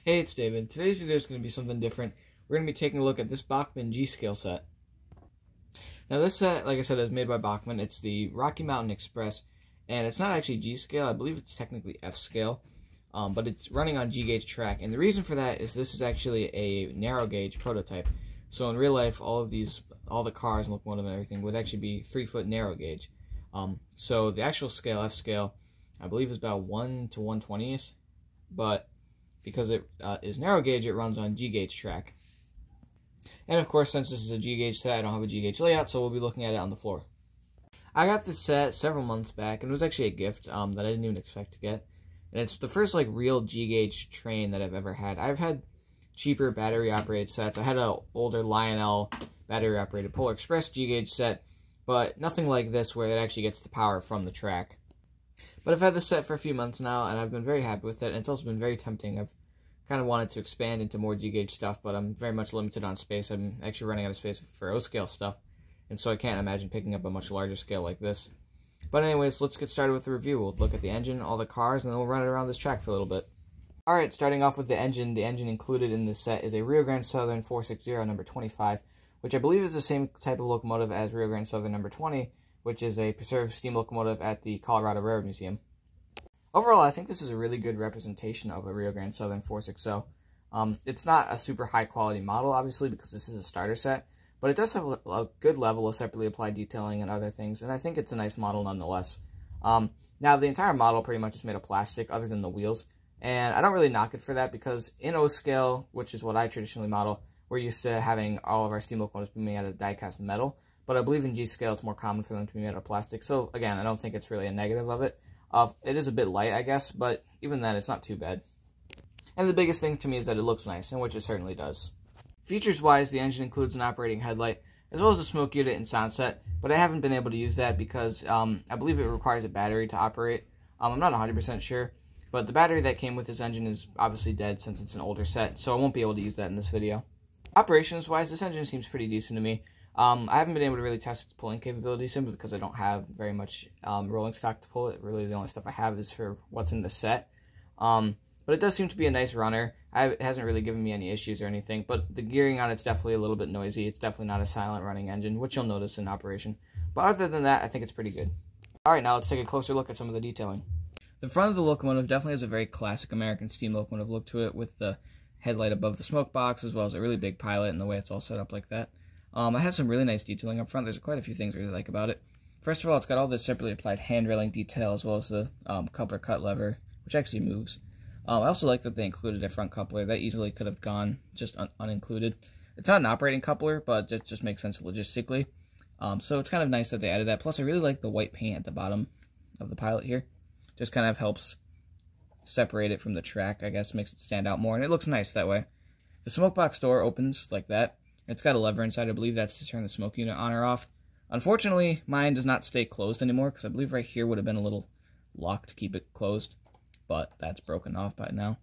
Hey, it's David. Today's video is going to be something different. We're going to be taking a look at this Bachman G-scale set. Now this set, like I said, is made by Bachman. It's the Rocky Mountain Express, and it's not actually G-scale. I believe it's technically F-scale, but it's running on G-gauge track. And the reason for that is this is actually a narrow gauge prototype. So in real life, all the cars and locomotive and everything would actually be 3-foot narrow gauge. So the actual scale, F-scale, I believe is about 1 to 1/20th, but because it is narrow gauge, it runs on G-gauge track. And of course, since this is a G-gauge set, I don't have a G-gauge layout, so we'll be looking at it on the floor. I got this set several months back, and it was actually a gift that I didn't even expect to get. And it's the first real G-gauge train that I've ever had. I've had cheaper battery-operated sets. I had an older Lionel battery-operated Polar Express G-gauge set, but nothing like this where it actually gets the power from the track. But I've had this set for a few months now, and I've been very happy with it, and it's also been very tempting. I've kind of wanted to expand into more G-gauge stuff, but I'm very much limited on space. I'm actually running out of space for O-scale stuff, and so I can't imagine picking up a much larger scale like this. But anyways, let's get started with the review. We'll look at the engine, all the cars, and then we'll run it around this track for a little bit. Alright, starting off with the engine included in this set is a Rio Grande Southern 460 number 25, which I believe is the same type of locomotive as Rio Grande Southern number 20, which is a preserved steam locomotive at the Colorado Railroad Museum. Overall, I think this is a really good representation of a Rio Grande Southern 460. It's not a super high quality model, obviously, because this is a starter set, but it does have a good level of separately applied detailing and other things, and I think it's a nice model nonetheless. Now, the entire model pretty much is made of plastic, other than the wheels, and I don't really knock it for that, because in O-scale, which is what I traditionally model, we're used to having all of our steam locomotives be made out of die-cast metal, but I believe in G-scale it's more common for them to be made out of plastic, so again, I don't think it's really a negative of it. It is a bit light, I guess, but even then, it's not too bad. And the biggest thing to me is that it looks nice, and which it certainly does. Features-wise, the engine includes an operating headlight, as well as a smoke unit and sound set, but I haven't been able to use that because I believe it requires a battery to operate. I'm not 100% sure, but the battery that came with this engine is obviously dead since it's an older set, so I won't be able to use that in this video. Operations-wise, this engine seems pretty decent to me. I haven't been able to really test its pulling capability simply because I don't have very much rolling stock to pull it. Really, the only stuff I have is for what's in the set. But it does seem to be a nice runner. It hasn't really given me any issues or anything, but the gearing on it's definitely a little bit noisy. It's definitely not a silent running engine, which you'll notice in operation. But other than that, I think it's pretty good. Alright, now let's take a closer look at some of the detailing. The front of the locomotive definitely has a very classic American steam locomotive look to it, with the headlight above the smoke box, as well as a really big pilot and the way it's all set up like that. It has some really nice detailing up front. There's quite a few things I really like about it. First of all, it's got all this separately applied hand railing detail, as well as the coupler cut lever, which actually moves. I also like that they included a front coupler. That easily could have gone just unincluded. It's not an operating coupler, but it just makes sense logistically. So it's kind of nice that they added that. Plus, I really like the white paint at the bottom of the pilot here. Just kind of helps separate it from the track, I guess, makes it stand out more, and it looks nice that way. The smoke box door opens like that. It's got a lever inside. I believe that's to turn the smoke unit on or off. Unfortunately, mine does not stay closed anymore, because I believe right here would have been a little lock to keep it closed, but that's broken off by now.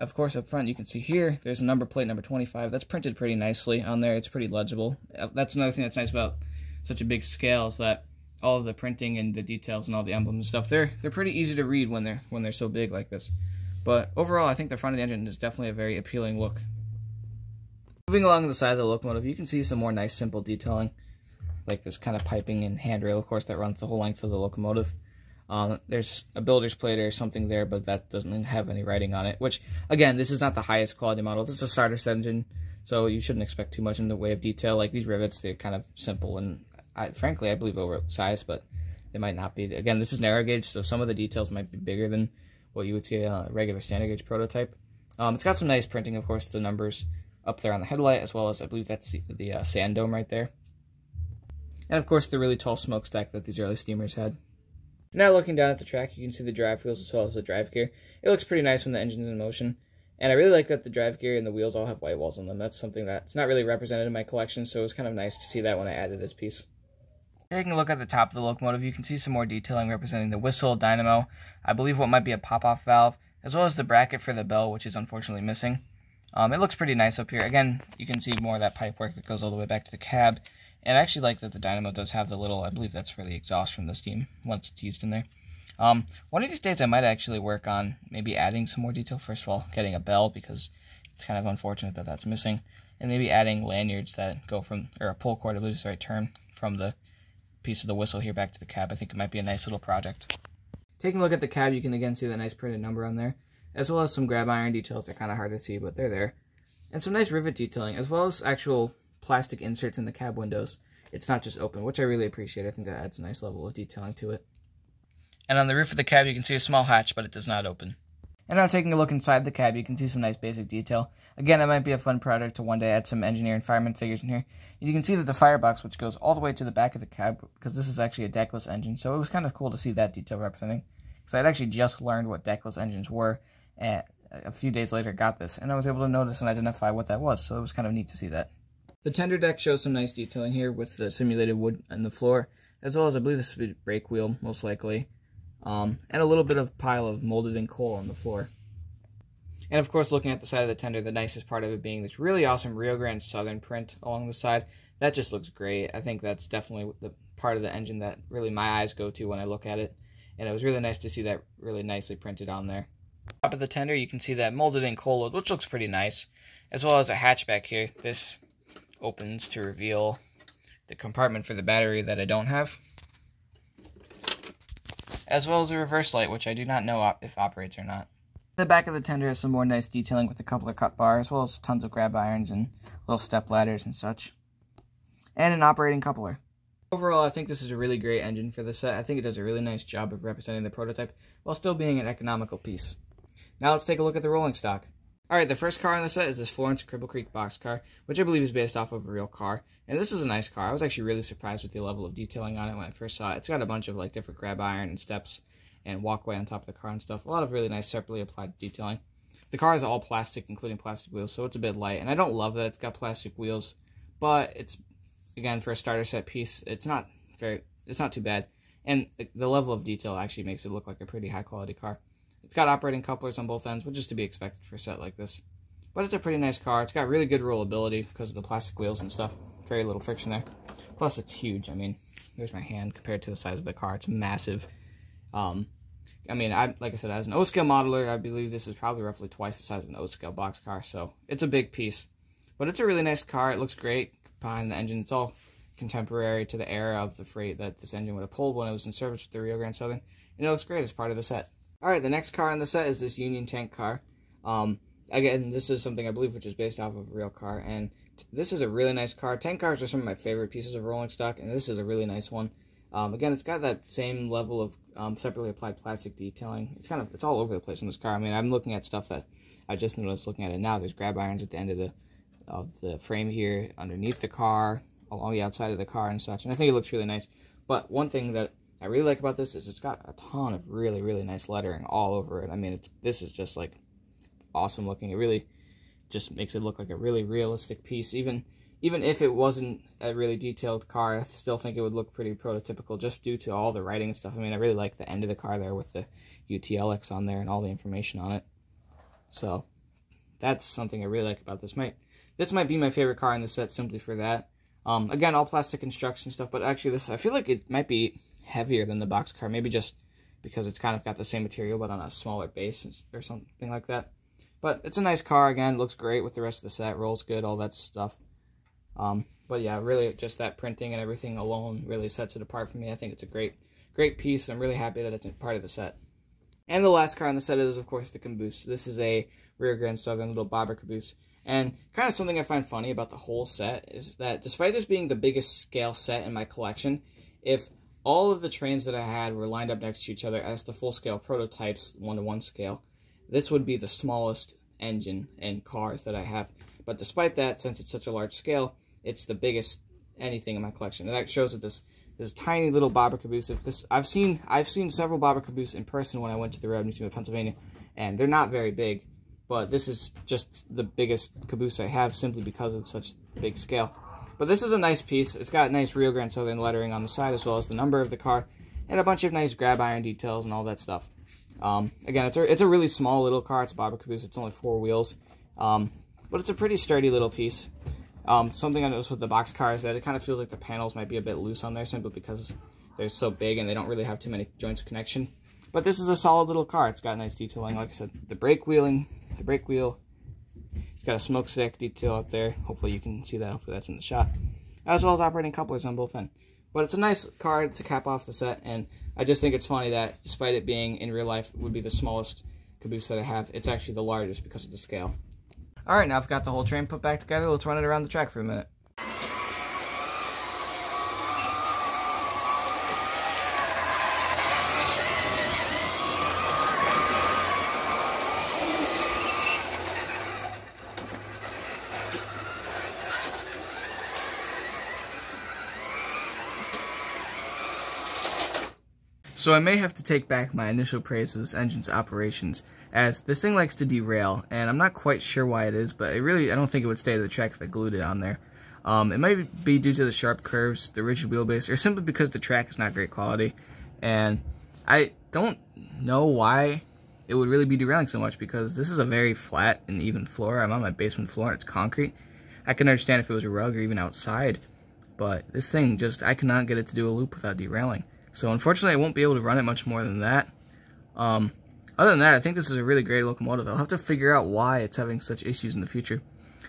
Of course, up front, you can see here, there's a number plate, number 25. That's printed pretty nicely on there. It's pretty legible. That's another thing that's nice about such a big scale, is that all of the printing and the details and all the emblems and stuff, they're pretty easy to read when they're so big like this. But overall, I think the front of the engine is definitely a very appealing look. Moving along the side of the locomotive, you can see some more nice, simple detailing, like this kind of piping and handrail, of course, that runs the whole length of the locomotive. There's a builder's plate or something there, but that doesn't have any writing on it, which, again, this is not the highest quality model. This is a starter engine, so you shouldn't expect too much in the way of detail. Like, these rivets, they're kind of simple, and frankly, I believe oversized, but they might not be. Again, this is narrow gauge, so some of the details might be bigger than what you would see on a regular standard gauge prototype. It's got some nice printing, of course, the numbers up there on the headlight, as well as I believe that's the sand dome right there. And of course the really tall smokestack that these early steamers had. Now looking down at the track, you can see the drive wheels as well as the drive gear. It looks pretty nice when the engine's in motion. And I really like that the drive gear and the wheels all have white walls on them. That's something that's not really represented in my collection, so it was kind of nice to see that when I added this piece. Taking a look at the top of the locomotive, you can see some more detailing representing the whistle, dynamo, I believe what might be a pop-off valve, as well as the bracket for the bell, which is unfortunately missing. It looks pretty nice up here. Again, you can see more of that pipe work that goes all the way back to the cab. And I actually like that the dynamo does have the little, I believe that's for the exhaust from the steam once it's used in there. One of these days I might actually work on maybe adding some more detail. First of all, getting a bell, because it's kind of unfortunate that that's missing, and maybe adding lanyards that go from, or a pull cord, I believe is the right term, from the piece of the whistle here back to the cab. I think it might be a nice little project. Taking a look at the cab, you can again see that nice printed number on there, as well as some grab iron details. They're kind of hard to see, but they're there. And some nice rivet detailing, as well as actual plastic inserts in the cab windows. It's not just open, which I really appreciate. I think that adds a nice level of detailing to it. And on the roof of the cab, you can see a small hatch, but it does not open. And now taking a look inside the cab, you can see some nice basic detail. Again, it might be a fun project to one day add some engineer and fireman figures in here. And you can see that the firebox, which goes all the way to the back of the cab, because this is actually a deckless engine, so it was kind of cool to see that detail representing. Because I'd actually just learned what deckless engines were, and a few days later got this, and I was able to notice and identify what that was, so it was kind of neat to see that. The tender deck shows some nice detailing here with the simulated wood on the floor, as well as I believe this would be a brake wheel, most likely, and a little bit of pile of molded in coal on the floor. And of course, looking at the side of the tender, the nicest part of it being this really awesome Rio Grande Southern print along the side. That just looks great. I think that's definitely the part of the engine that really my eyes go to when I look at it. And it was really nice to see that really nicely printed on there. Top of the tender, you can see that molded in coal load, which looks pretty nice, as well as a hatchback here. This opens to reveal the compartment for the battery that I don't have, as well as a reverse light, which I do not know if operates or not. The back of the tender has some more nice detailing with a couple of cut bars, as well as tons of grab irons and little step ladders and such, and an operating coupler. Overall, I think this is a really great engine for the set. I think it does a really nice job of representing the prototype while still being an economical piece. Now let's take a look at the rolling stock. Alright, the first car on the set is this Florence Cripple Creek boxcar, which I believe is based off of a real car. And this is a nice car. I was actually really surprised with the level of detailing on it when I first saw it. It's got a bunch of like different grab iron and steps and walkway on top of the car and stuff. A lot of really nice separately applied detailing. The car is all plastic, including plastic wheels, so it's a bit light. And I don't love that it's got plastic wheels, but it's, again, for a starter set piece, it's not too bad. And the level of detail actually makes it look like a pretty high quality car. It's got operating couplers on both ends, which is to be expected for a set like this. But it's a pretty nice car. It's got really good rollability because of the plastic wheels and stuff. Very little friction there. Plus, it's huge. I mean, there's my hand compared to the size of the car. It's massive. I mean, like I said, as an O-scale modeler, I believe this is probably roughly twice the size of an O-scale boxcar. So it's a big piece. But it's a really nice car. It looks great behind the engine. It's all contemporary to the era of the freight that this engine would have pulled when it was in service with the Rio Grande Southern. And it looks great as part of the set. Alright, the next car on the set is this Union tank car. Again, this is something I believe which is based off of a real car, and this is a really nice car. Tank cars are some of my favorite pieces of rolling stock, and this is a really nice one. Again, it's got that same level of separately applied plastic detailing. It's all over the place in this car. I mean, I'm looking at stuff that I just noticed looking at it now. There's grab irons at the end of the frame here, underneath the car, along the outside of the car and such, and I think it looks really nice. But one thing that I really like about this is it's got a ton of really, really nice lettering all over it. I mean, this is just like awesome looking. It really just makes it look like a really realistic piece. Even if it wasn't a really detailed car, I still think it would look pretty prototypical just due to all the writing and stuff. I mean, I really like the end of the car there with the UTLX on there and all the information on it. So that's something I really like about this. This might be my favorite car in the set simply for that. Again, all plastic construction stuff, but actually I feel like it might be heavier than the boxcar, maybe just because it's kind of got the same material but on a smaller base or something like that. But it's a nice car. Again, looks great with the rest of the set, rolls good, all that stuff. But yeah, really just that printing and everything alone really sets it apart for me. I think it's a great piece. I'm really happy that it's part of the set. And the last car on the set is, of course, the caboose. This is a Rio Grande Southern little bobber caboose. And kind of something I find funny about the whole set is that despite this being the biggest scale set in my collection, if all of the trains that I had were lined up next to each other as the full-scale prototypes, 1-to-1 scale, this would be the smallest engine and cars that I have. But despite that, since it's such a large scale, it's the biggest anything in my collection. And that shows with this tiny little bobber caboose. I've seen several bobber caboose in person when I went to the Railroad Museum of Pennsylvania, and they're not very big. But this is just the biggest caboose I have simply because of such big scale. But this is a nice piece. It's got nice Rio Grande Southern lettering on the side as well as the number of the car and a bunch of nice grab iron details and all that stuff. Again, it's a really small little car. It's a bobber caboose. It's only 4 wheels. But it's a pretty sturdy little piece. Something I noticed with the box car is that it kind of feels like the panels might be a bit loose on there simply because they're so big and they don't really have too many joints of connection. But this is a solid little car. It's got nice detailing. Like I said, the brake wheel. It's got a smokestack detail up there. Hopefully you can see that. Hopefully that's in the shot. As well as operating couplers on both ends. But it's a nice car to cap off the set, and I just think it's funny that despite it being in real life would be the smallest caboose that I have, it's actually the largest because of the scale. Alright, now I've got the whole train put back together. Let's run it around the track for a minute. So I may have to take back my initial praise of this engine's operations, as this thing likes to derail, and I'm not quite sure why it is, but I don't think it would stay to the track if I glued it on there. It might be due to the sharp curves, the rigid wheelbase, or simply because the track is not great quality, and I don't know why it would really be derailing so much, because this is a very flat and even floor. I'm on my basement floor and it's concrete. I can understand if it was a rug or even outside, but this thing I cannot get it to do a loop without derailing. So unfortunately I won't be able to run it much more than that. Other than that, I think this is a really great locomotive. I'll have to figure out why it's having such issues in the future.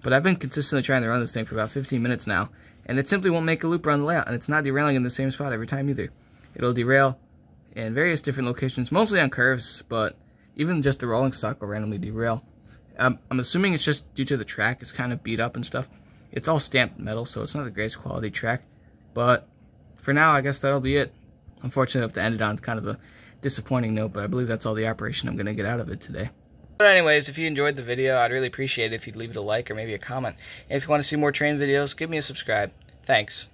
But I've been consistently trying to run this thing for about 15 minutes now, and it simply won't make a loop around the layout, and it's not derailing in the same spot every time either. It'll derail in various different locations, mostly on curves, but even just the rolling stock will randomly derail. I'm assuming it's just due to the track. It's kind of beat up and stuff. It's all stamped metal, so it's not the greatest quality track. But for now, I guess that'll be it. Unfortunately, I have to end it on kind of a disappointing note, but I believe that's all the operation I'm going to get out of it today. But anyways, if you enjoyed the video, I'd really appreciate it if you'd leave it a like or maybe a comment. And if you want to see more train videos, give me a subscribe. Thanks.